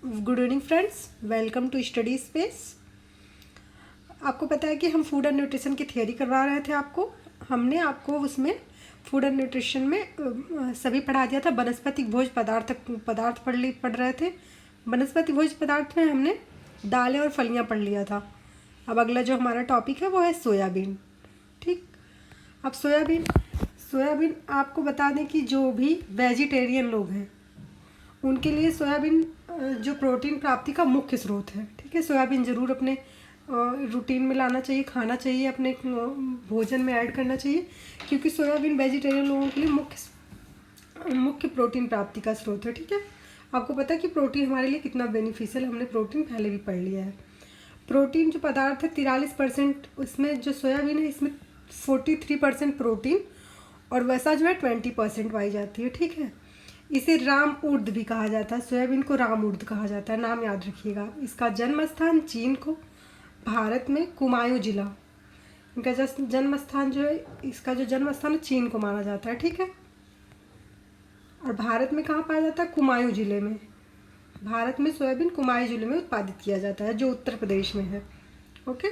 Good evening friends, welcome to study space. आपको पता है कि हम फूड एंड न्यूट्रिशन की थियरी करवा रहे थे। हमने आपको उसमें फूड एंड न्यूट्रिशन में सभी पढ़ा दिया था। वनस्पतिक भोज्य पदार्थ पढ़ रहे थे। वनस्पतिक भोज्य पदार्थ में हमने दालें और फलियां पढ़ लिया था। अब अगला जो हमारा टॉपिक है वो है सोयाबीन। ठीक, अब सोयाबीन आपको बता दें कि जो भी वेजिटेरियन लोग हैं उनके लिए सोयाबीन जो प्रोटीन प्राप्ति का मुख्य स्रोत है। ठीक है, सोयाबीन ज़रूर अपने रूटीन में लाना चाहिए, खाना चाहिए, अपने भोजन में ऐड करना चाहिए, क्योंकि सोयाबीन वेजिटेरियन लोगों के लिए मुख्य प्रोटीन प्राप्ति का स्रोत है। ठीक है, आपको पता है कि प्रोटीन हमारे लिए कितना बेनिफिशियल, हमने प्रोटीन पहले भी पढ़ लिया है। प्रोटीन जो पदार्थ है 43%, उसमें जो सोयाबीन है इसमें 43% प्रोटीन और वसा जो है 20% पाई जाती है। ठीक है, इसे राम उर्द भी कहा जाता है। सोयाबीन को राम उर्द कहा जाता है, नाम याद रखिएगा। इसका जन्म स्थान चीन को, भारत में कुमायूं जिला। इनका जन्म स्थान जो है, इसका जो जन्म स्थान है चीन को माना जाता है। ठीक है, और भारत में कहाँ पाया जाता है? कुमायूं जिले में। भारत में सोयाबीन कुमायूं जिले में उत्पादित किया जाता है, जो उत्तर प्रदेश में है। ओके,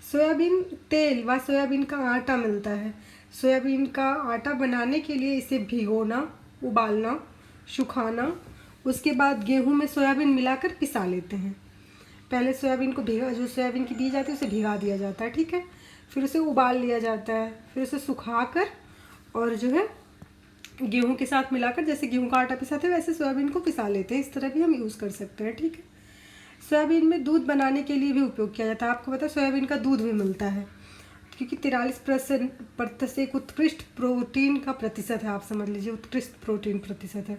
सोयाबीन तेल व सोयाबीन का आटा मिलता है। सोयाबीन का आटा बनाने के लिए इसे भिगोना, उबालना, सुखाना, उसके बाद गेहूं में सोयाबीन मिलाकर पिसा लेते हैं। पहले सोयाबीन को जो सोयाबीन की बीज आती है उसे भिगा दिया जाता है। ठीक है, फिर उसे उबाल लिया जाता है, फिर उसे सुखाकर और जो है गेहूं के साथ मिलाकर, जैसे गेहूं का आटा पिसाते हैं वैसे सोयाबीन को पिसा लेते हैं। इस तरह भी हम यूज़ कर सकते हैं। ठीक है, सोयाबीन में दूध बनाने के लिए भी उपयोग किया जाता है। आपको पता है सोयाबीन का दूध भी मिलता है, क्योंकि 43% एक उत्कृष्ट प्रोटीन का प्रतिशत है। आप समझ लीजिए उत्कृष्ट प्रोटीन प्रतिशत है।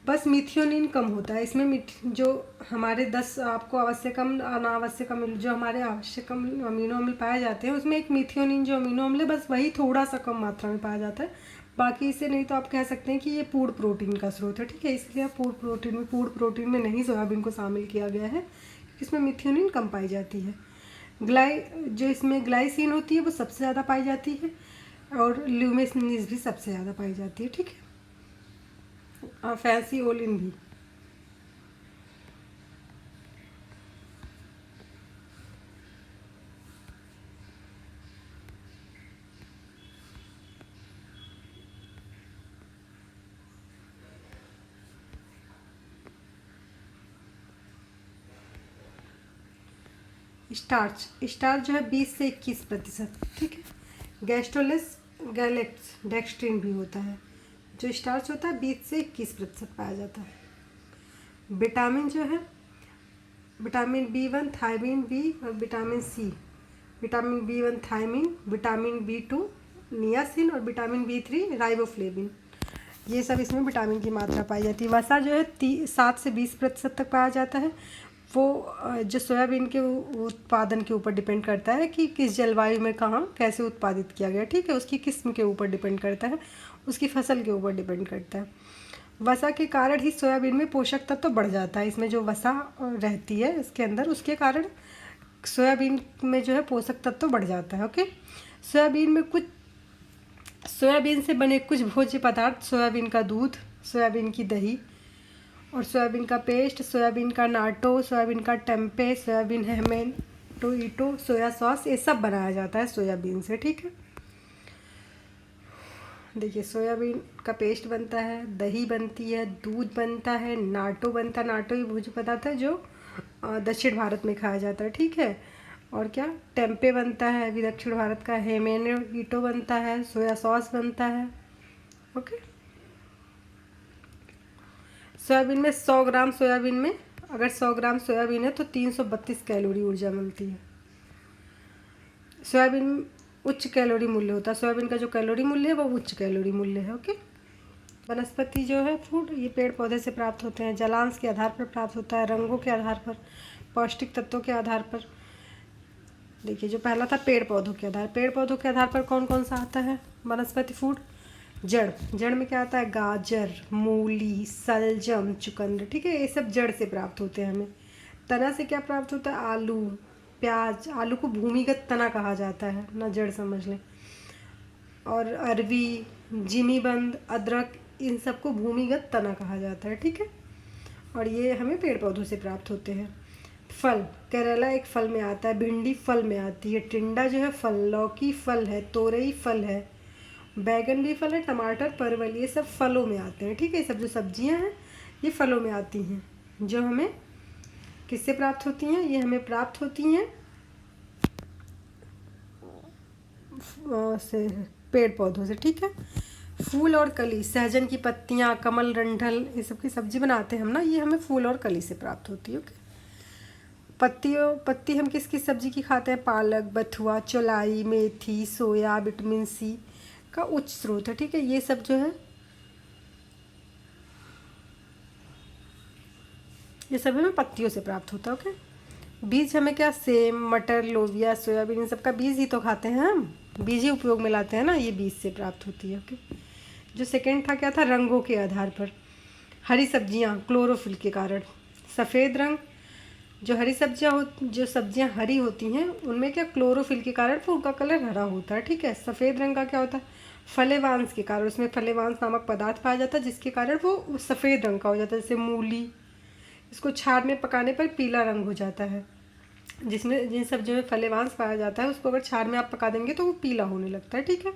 बस मिथियोनिन कम होता है इसमें। जो हमारे 10 आपको आवश्यक अनावश्यक जो हमारे आवश्यक अमीनो अम्ल पाए जाते हैं, उसमें एक मिथियोनिन जो अमीनो अम्ल है, बस वही थोड़ा सा कम मात्रा में पाया जाता है। बाकी इसे नहीं तो आप कह सकते हैं कि ये पूर्ण प्रोटीन का स्रोत है। ठीक है, इसलिए आप पूर्ण प्रोटीन में नहीं सोयाबीन को शामिल किया गया है, क्योंकि इसमें मिथियोनिन कम पाई जाती है। जो इसमें ग्लाइसिन होती है वो सबसे ज़्यादा पाई जाती है, और ल्यूमिनस भी सबसे ज़्यादा पाई जाती है। ठीक है, और फैंसी ओलिन भी। स्टार्च जो है 20 से 21%। ठीक है, गैस्ट्रोलिस गैलेक्स डेक्सट्रिन भी होता है। जो स्टार्च होता है 20 से 21% पाया जाता है। विटामिन जो है, विटामिन B1 थायमिन बी और vitamin C, vitamin B1 thiamine, vitamin B2 niacin और विटामिन B3 राइबोफ्लेविन, ये सब इसमें विटामिन की मात्रा पाई जाती है। वसा जो है 7 से 20% तक पाया जाता है। वो जो सोयाबीन के उत्पादन के ऊपर डिपेंड करता है कि किस जलवायु में कहाँ कैसे उत्पादित किया गया। ठीक है, उसकी किस्म के ऊपर डिपेंड करता है, उसकी फसल के ऊपर डिपेंड करता है। वसा के कारण ही सोयाबीन में पोषक तत्व तो बढ़ जाता है। इसमें जो वसा रहती है इसके अंदर, उसके कारण सोयाबीन में जो है पोषक तत्व तो बढ़ जाता है। ओके, सोयाबीन से बने कुछ भोज्य पदार्थ, सोयाबीन का दूध, सोयाबीन की दही और सोयाबीन का पेस्ट, सोयाबीन का नाटो, सोयाबीन का टेम्पे, सोयाबीन हेमेन टोईटो, सोया सॉस, ये सब बनाया जाता है सोयाबीन से। ठीक है, देखिए सोयाबीन का पेस्ट बनता है, दही बनती है, दूध बनता है, नाटो बनता है। नाटो ही भोज्य पदार्थ है जो दक्षिण भारत में खाया जाता है। ठीक है, और क्या टेम्पे बनता है अभी दक्षिण भारत का, हेमेनोईटो बनता है, सोया सॉस बनता है। ओके, सोयाबीन में 100 ग्राम सोयाबीन में, अगर 100 ग्राम सोयाबीन है तो 332 कैलोरी ऊर्जा मिलती है। सोयाबीन उच्च कैलोरी मूल्य होता है। सोयाबीन का जो कैलोरी मूल्य है वो उच्च कैलोरी मूल्य है। ओके, वनस्पति जो है फूड, ये पेड़ पौधे से प्राप्त होते हैं। जलांश के आधार पर प्राप्त होता है, रंगों के आधार पर, पौष्टिक तत्वों के आधार पर। देखिए जो पहला था पेड़ पौधों के आधार। पेड़ पौधों के आधार पर कौन कौन सा आता है वनस्पति फूड? जड़ में क्या आता है? गाजर, मूली, सलजम, चुकंदर। ठीक है, ये सब जड़ से प्राप्त होते हैं हमें। तना से क्या प्राप्त होता है? आलू, प्याज। आलू को भूमिगत तना कहा जाता है ना, जड़ समझ लें। और अरवी, जिमीबंद, अदरक, इन सबको भूमिगत तना कहा जाता है। ठीक है, और ये हमें पेड़ पौधों से प्राप्त होते हैं। फल, करेला एक फल में आता है, भिंडी फल में आती है, टिंडा जो है फल, लौकी फल है, तोरई फल है, बैगन भी फल है, टमाटर, परवल, ये सब फलों में आते हैं। ठीक है, ये सब जो सब्जियां हैं ये फलों में आती हैं, जो हमें किससे प्राप्त होती हैं? ये हमें प्राप्त होती हैं से पेड़ पौधों से। ठीक है, फूल और कली, सहजन की पत्तियां, कमल, रंढल, ये सब की सब्जी बनाते हैं हम ना, ये हमें फूल और कली से प्राप्त होती है। ओके, पत्ती हम किस किस सब्जी की खाते हैं? पालक, बथुआ, चौलाई, मेथी, सोया, विटामिन सी का उच्च स्रोत है। ठीक है, ये सब जो है ये सब हमें पत्तियों से प्राप्त होता है। ओके, बीज हमें क्या? सेम, मटर, लोबिया, सोयाबीन, इन सब का बीज ही तो खाते हैं हम, बीज ही उपयोग में लाते हैं ना, ये बीज से प्राप्त होती है। ओके, जो सेकंड था क्या था? रंगों के आधार पर। हरी सब्जियां क्लोरोफिल के कारण, सफ़ेद रंग, जो सब्जियां हरी होती हैं उनमें क्या? क्लोरोफिल के कारण वो उनका कलर हरा होता है। ठीक है, सफ़ेद रंग का क्या होता है? फलेवांश के कारण, उसमें फलेवांश नामक पदार्थ पाया जाता है जिसके कारण वो सफ़ेद रंग का हो जाता है। जैसे मूली, इसको छाड़ में पकाने पर पीला रंग हो जाता है। जिन सब्जियों में फलेवांश पाया जाता है उसको अगर छाड़ में आप पका देंगे तो वो पीला होने लगता है। ठीक है,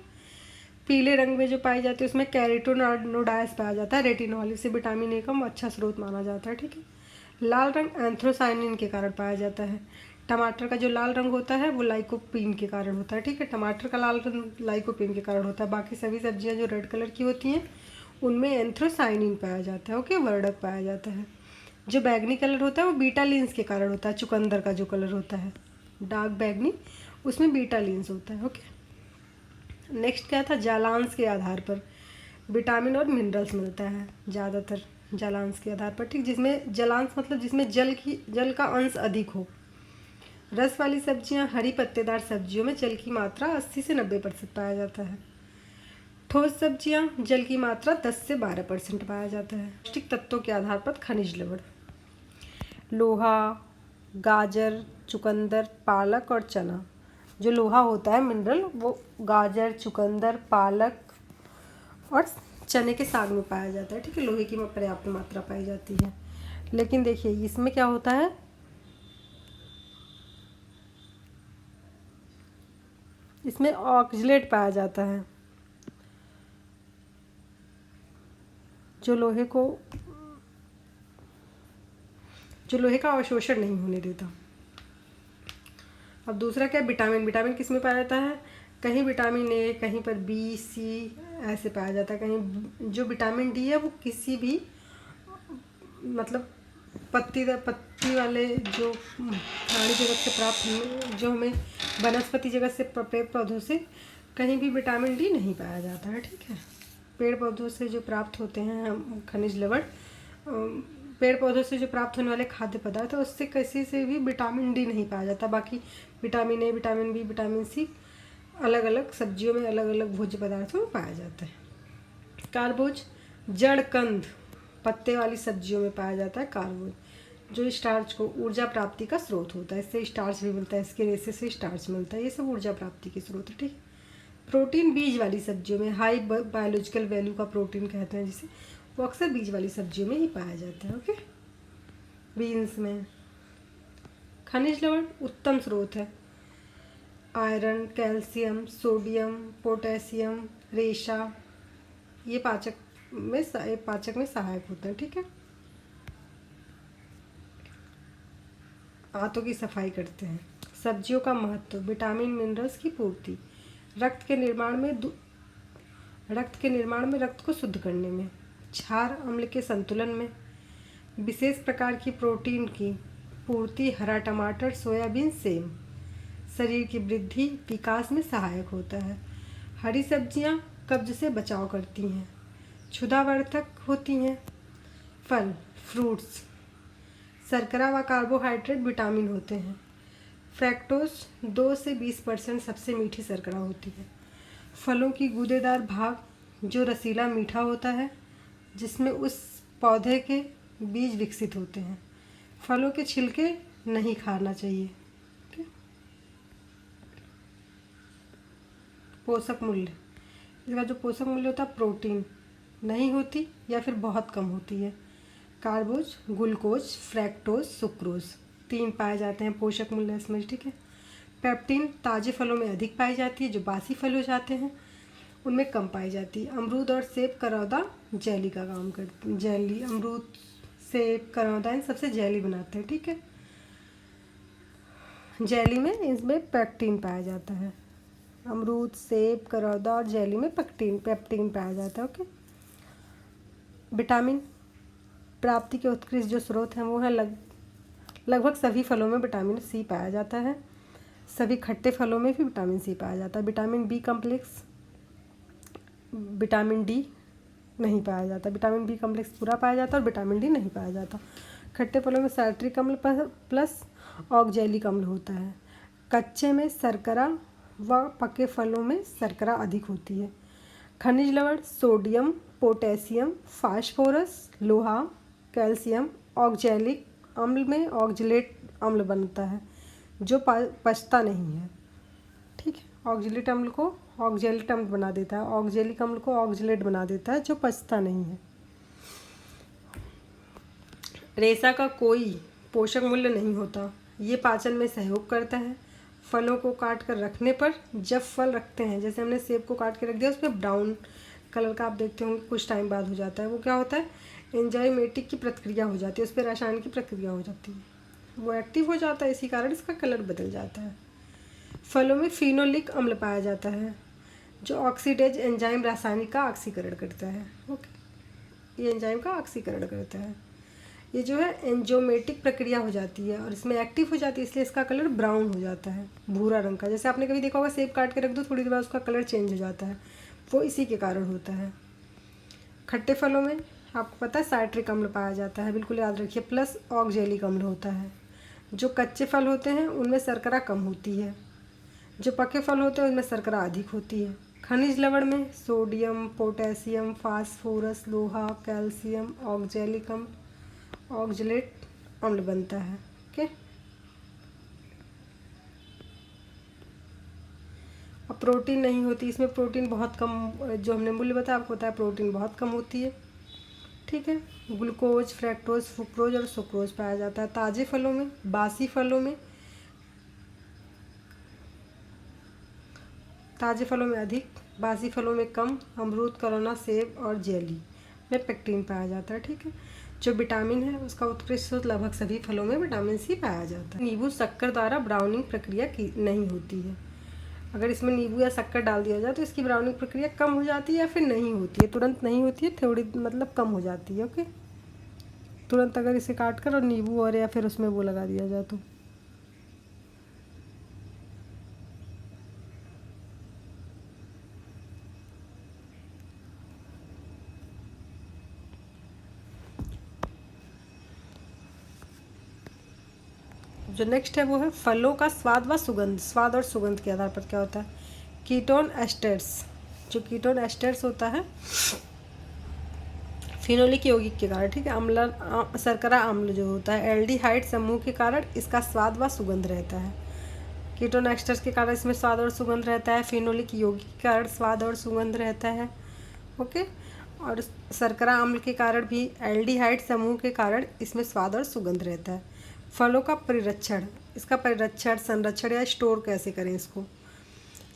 पीले रंग में जो पाई जाती है उसमें कैरोटीनोइड्स पाया जाता है, रेटिनॉल, इसे विटामिन ए का अच्छा स्रोत माना जाता है। ठीक है, लाल रंग एंथ्रोसाइनिन के कारण पाया जाता है। टमाटर का जो लाल रंग होता है वो लाइकोपीन के कारण होता है। ठीक है, टमाटर का लाल रंग लाइकोपीन के कारण होता है। बाकी सभी सब्जियां जो रेड कलर की होती हैं उनमें एंथ्रोसाइनिन पाया जाता है। ओके, वर्णक पाया जाता है। जो बैगनी कलर होता है वो बीटा लीन्स के कारण होता है। चुकंदर का जो कलर होता है डार्क बैगनी, उसमें बीटा लीन्स होता है। ओके, नेक्स्ट क्या था? जालांश के आधार पर विटामिन और मिनरल्स मिलता है ज़्यादातर जलांश के आधार पर। ठीक, जिसमें जलांश मतलब जिसमें जल का अंश अधिक हो। रस वाली सब्जियां, हरी पत्तेदार सब्जियों में जल की मात्रा 80 से 90% पाया जाता है। ठोस सब्जियां, जल की मात्रा 10 से 12% पाया जाता है। पौष्टिक तत्वों के आधार पर खनिज लवण, लोहा, गाजर, चुकंदर, पालक और चना। जो लोहा होता है मिनरल, वो गाजर, चुकंदर, पालक और चने के साग में पाया जाता है। ठीक है, लोहे की पर्याप्त मात्रा पाई जाती है। लेकिन देखिए इसमें क्या होता है? इसमें ऑक्सलेट पाया जाता है जो लोहे का अवशोषण नहीं होने देता। अब दूसरा क्या? विटामिन किस में पाया जाता है? कहीं विटामिन ए, कहीं पर बी, सी ऐसे पाया जाता है। कहीं जो विटामिन डी है वो किसी भी मतलब पत्ती वाले जो प्राणी जगत से प्राप्त, जो हमें वनस्पति जगत से पेड़ पौधों से कहीं भी विटामिन डी नहीं पाया जाता है। ठीक है, पेड़ पौधों से जो प्राप्त होते हैं खनिज लवण, पेड़ पौधों से जो प्राप्त होने वाले खाद्य पदार्थ है उससे किसी से भी विटामिन डी नहीं पाया जाता। बाकी vitamin A, vitamin B, vitamin C अलग अलग सब्जियों में, अलग अलग भोज्य पदार्थों में पाया जाता है। कार्बोज, जड़ कंद, पत्ते वाली सब्जियों में पाया जाता है कार्बोज, जो स्टार्च को ऊर्जा प्राप्ति का स्रोत होता है। इससे स्टार्च भी मिलता है, इसके रेसे से स्टार्च मिलता है, ये सब ऊर्जा प्राप्ति के स्रोत है। ठीक, प्रोटीन, बीज वाली सब्जियों में, हाई बायोलॉजिकल वैल्यू का प्रोटीन कहते हैं जिसे, वो अक्सर बीज वाली सब्जियों में ही पाया जाता है। ओके, बीन्स में। खनिज लवण उत्तम स्रोत है, आयरन, कैल्शियम, सोडियम, पोटेशियम, रेशा, ये पाचक में सहायक होते हैं। ठीक है, आंतों की सफाई करते हैं। सब्जियों का महत्व, विटामिन मिनरल्स की पूर्ति, रक्त के निर्माण में रक्त को शुद्ध करने में, क्षार अम्ल के संतुलन में, विशेष प्रकार की प्रोटीन की पूर्ति, हरा टमाटर, सोयाबीन, सेम, शरीर की वृद्धि विकास में सहायक होता है। हरी सब्जियां कब्ज से बचाव करती हैं, क्षुधावर्धक होती हैं। फल, फ्रूट्स, शर्करा व कार्बोहाइड्रेट विटामिन होते हैं। फ्रैक्टोज 2 से 20% सबसे मीठी शर्करा होती है। फलों की गूदेदार भाग जो रसीला मीठा होता है, जिसमें उस पौधे के बीज विकसित होते हैं। फलों के छिलके नहीं खाना चाहिए। पोषक मूल्य, इसका जो पोषक मूल्य होता है, प्रोटीन नहीं होती या फिर बहुत कम होती है। कार्बोज, ग्लूकोज, फ्रैक्टोज, सुक्रोज, 3 पाए जाते हैं पोषक मूल्य इसमें, ठीक है। पेप्टिन ताज़े फलों में अधिक पाई जाती है, जो बासी फल हो जाते हैं उनमें कम पाई जाती है। अमरूद और सेब करौदा जेली का काम करते, जेली, अमरूद, सेब, करौदा इन सबसे जेली बनाते हैं, ठीक है। जेली में इसमें पेक्टिन पाया जाता है। अमरूद, सेब, करौदा और जेली में पेप्टिन पाया जाता है, ओके। विटामिन प्राप्ति के उत्कृष्ट जो स्रोत हैं वो है लगभग सभी फलों में विटामिन सी पाया जाता है। सभी खट्टे फलों में भी विटामिन सी पाया जाता है। Vitamin B complex, vitamin D नहीं पाया जाता। विटामिन बी कम्प्लेक्स पूरा पाया जाता है और विटामिन डी नहीं पाया जाता। खट्टे फलों में साइट्रिक अम्ल प्लस ऑक्जेलिक अम्ल होता है। कच्चे में शर्करा व पके फलों में शर्करा अधिक होती है। खनिज लवण सोडियम, पोटेशियम, फास्फोरस, लोहा, कैल्शियम ऑक्जेलिक अम्ल में ऑक्जेलेट अम्ल बनता है जो पचता नहीं है, ठीक है। ऑक्जेलेट अम्ल को ऑक्जेलेट अम्ल बना देता है, ऑक्जेलिक अम्ल को ऑक्जेलेट बना देता है जो पचता नहीं है। रेशा का कोई पोषक मूल्य नहीं होता। ये पाचन में सहयोग करता है। फलों को काट कर रखने पर जब फल रखते हैं, जैसे हमने सेब को काट के रख दिया, उसमें ब्राउन कलर का आप देखते होंगे कुछ टाइम बाद हो जाता है, वो क्या होता है, एंजाइमेटिक की प्रक्रिया हो जाती है, उस पर रसायन की प्रक्रिया हो जाती है, वो एक्टिव हो जाता है, इसी कारण इसका कलर बदल जाता है। फलों में फिनोलिक अम्ल पाया जाता है जो ऑक्सीडेज एंजाइम रासायनिक का ऑक्सीकरण करता है, ओके। ये एंजाइम का ऑक्सीकरण करता है। ये जो है एंजाइमेटिक प्रक्रिया हो जाती है और इसमें एक्टिव हो जाती है, इसलिए इसका कलर ब्राउन हो जाता है, भूरा रंग का। जैसे आपने कभी देखा होगा सेब काट के रख दो, थोड़ी देर बाद उसका कलर चेंज हो जाता है, वो इसी के कारण होता है। खट्टे फलों में आपको पता है साइट्रिक अम्ल पाया जाता है, बिल्कुल याद रखिए, प्लस ऑक्जेलिक अम्ल होता है। जो कच्चे फल होते हैं उनमें शर्करा कम होती है, जो पके फल होते हैं उनमें शर्करा अधिक होती है। खनिज लवण में सोडियम, पोटेशियम, फास्फोरस, लोहा, कैल्शियम ऑक्जेलिक अम्ल ऑक्जेलेट अम्ल बनता है, ओके। अब प्रोटीन नहीं होती इसमें, प्रोटीन बहुत कम, जो हमने मूल्य बताया आपको बताया, प्रोटीन बहुत कम होती है, ठीक है। ग्लूकोज, फ्रैक्टोज, फ्रुक्टोज और सुक्रोज पाया जाता है ताज़े फलों में, बासी फलों में, ताज़े फलों में अधिक, बासी फलों में कम। अमरूद, करौना, सेब और जेली में पेक्टिन पाया जाता है, ठीक है। जो विटामिन है उसका उत्कृष्ट स्रोत लगभग सभी फलों में विटामिन सी पाया जाता है। नींबू शक्कर द्वारा ब्राउनिंग प्रक्रिया की नहीं होती है। अगर इसमें नींबू या शक्कर डाल दिया जाए तो इसकी ब्राउनिंग प्रक्रिया कम हो जाती है या फिर नहीं होती है, तुरंत नहीं होती है, थोड़ी मतलब कम हो जाती है, ओके। तुरंत अगर इसे काट कर और नींबू और या फिर उसमें वो लगा दिया जाए तो। जो नेक्स्ट है वो है फलों का स्वाद व सुगंध। स्वाद और सुगंध के आधार पर क्या होता है, कीटोन एस्टर्स। जो कीटोन एस्टर्स होता है फिनोलिक यौगिक के कारण, ठीक है, अम्ल शर्करा अम्ल जो होता है एल्डिहाइड समूह के कारण इसका स्वाद व सुगंध रहता है। कीटोन एस्टर्स के कारण इसमें स्वाद और सुगंध रहता है, फिनोलिक यौगिक के कारण स्वाद और सुगंध रहता है, ओके। और शर्करा अम्ल के कारण भी एल्डिहाइड समूह के कारण इसमें स्वाद और सुगंध रहता है। फलों का परिरक्षण, इसका परिरक्षण, संरक्षण या स्टोर कैसे करें इसको,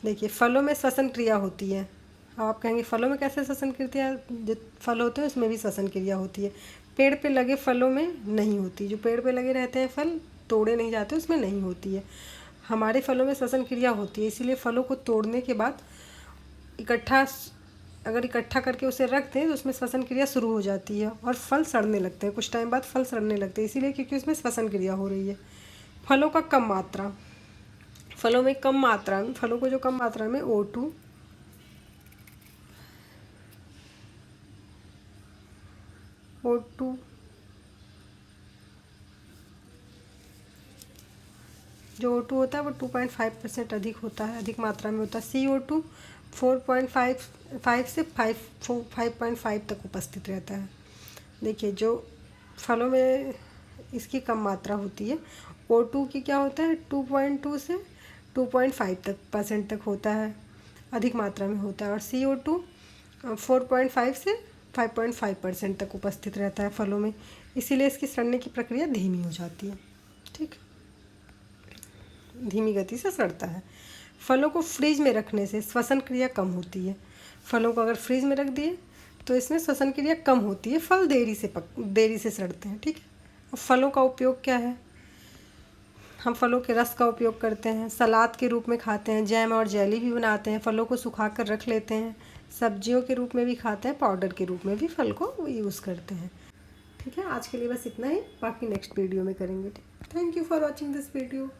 देखिए। फलों में श्वसन क्रिया होती है। अब आप कहेंगे फलों में कैसे श्वसन क्रिया, जो फल होते हैं उसमें भी श्वसन क्रिया होती है। पेड़ पे लगे फलों में नहीं होती, जो पेड़ पे लगे रहते हैं फल तोड़े नहीं जाते उसमें नहीं होती है। हमारे फलों में श्वसन क्रिया होती है, इसीलिए फलों को तोड़ने के बाद इकट्ठा करके उसे रख दें तो उसमें श्वसन क्रिया शुरू हो जाती है और फल सड़ने लगते हैं, कुछ टाइम बाद फल सड़ने लगते हैं, इसीलिए क्योंकि उसमें श्वसन क्रिया हो रही है। फलों का कम मात्रा, फलों में कम मात्रा में, फलों को जो कम मात्रा में O2 जो O2 होता है वो 2.5% अधिक होता है, अधिक मात्रा में होता है। CO2 4.5 से 5.5 तक उपस्थित रहता है। देखिए जो फलों में इसकी कम मात्रा होती है, O2 की क्या होता है 2.2 से 2.5 तक होता है, अधिक मात्रा में होता है। और CO2 4.5 से 5.5% तक उपस्थित रहता है फलों में। इसीलिए इसकी सड़ने की प्रक्रिया धीमी हो जाती है। ठीक, धीमी गति से सड़ता है। फलों को फ्रीज में रखने से श्वसन क्रिया कम होती है। फलों को अगर फ्रीज में रख दिए तो इसमें श्वसन क्रिया कम होती है, फल देरी से सड़ते हैं। ठीक है। अब फलों का उपयोग क्या है? हम फलों के रस का उपयोग करते हैं, सलाद के रूप में खाते हैं, जैम और जेली भी बनाते हैं, फलों को सुखा कर रख लेते हैं, सब्जियों के रूप में भी खाते हैं, पाउडर के रूप में भी फल को यूज़ करते हैं। ठीक है, आज के लिए बस इतना ही, बाकी नेक्स्ट वीडियो में करेंगे। Thank you for watching this video.